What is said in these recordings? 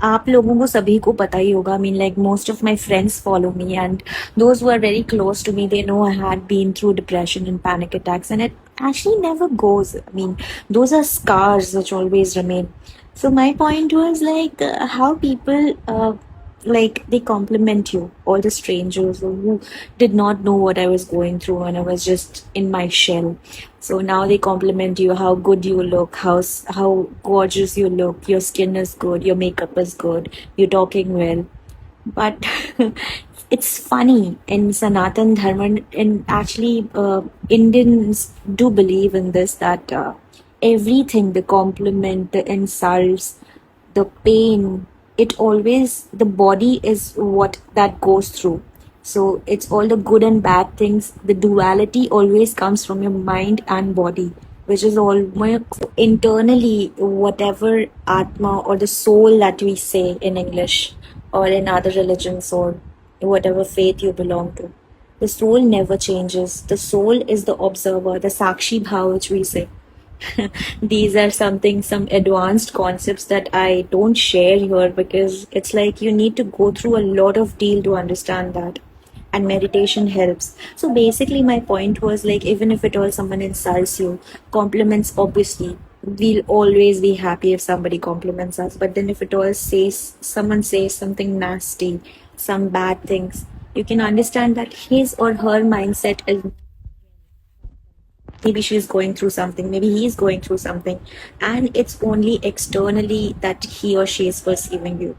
आप लोगों को सभी को पता ही होगा. I mean, like most of my friends follow me, and those who are very close to me, they know I had been through depression and panic attacks, and it actually never goes. I mean, those are scars which always remain. So my point was like how people like they compliment you, all the strangers who did not know what I was going through when I was just in my shell. So now they compliment you how good you look, how gorgeous you look, your skin is good, your makeup is good, you're talking well. But it's funny in Sanatan Dharma, and actually Indians do believe in this that everything, the compliment, the insults, the pain, it always, the body is what that goes through. So it's all the good and bad things. The duality always comes from your mind and body, which is all more internally whatever Atma or the soul that we say in English or in other religions or whatever faith you belong to. The soul never changes. The soul is the observer, the Sakshi Bhav, which we say. These are some advanced concepts that I don't share here because it's like you need to go through a lot of deal to understand that. And meditation helps. So basically my point was like even if at all someone insults you, compliments obviously. We'll always be happy if somebody compliments us. But then if it all says someone says something nasty, some bad things, you can understand that his or her mindset is maybe she's going through something, maybe he's going through something, and it's only externally that he or she is perceiving you.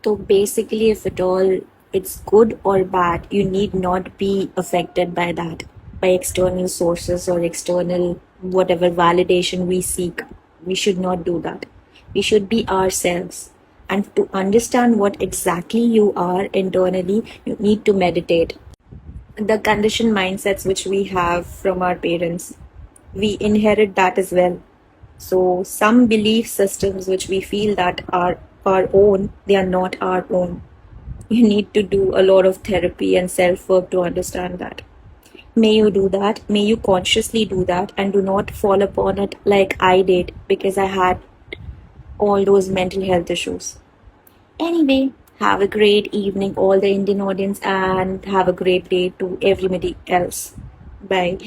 So basically, if at all it's good or bad, you need not be affected by that, by external sources or external whatever validation we seek. We should not do that. We should be ourselves. And to understand what exactly you are internally, you need to meditate. The conditioned mindsets which we have from our parents, we inherit that as well. So some belief systems which we feel that are our own, they are not our own. You need to do a lot of therapy and self-work to understand that. May you do that, may you consciously do that, and do not fall upon it like I did because I had all those mental health issues. Anyway, have a great evening, all the Indian audience, and have a great day to everybody else. Bye.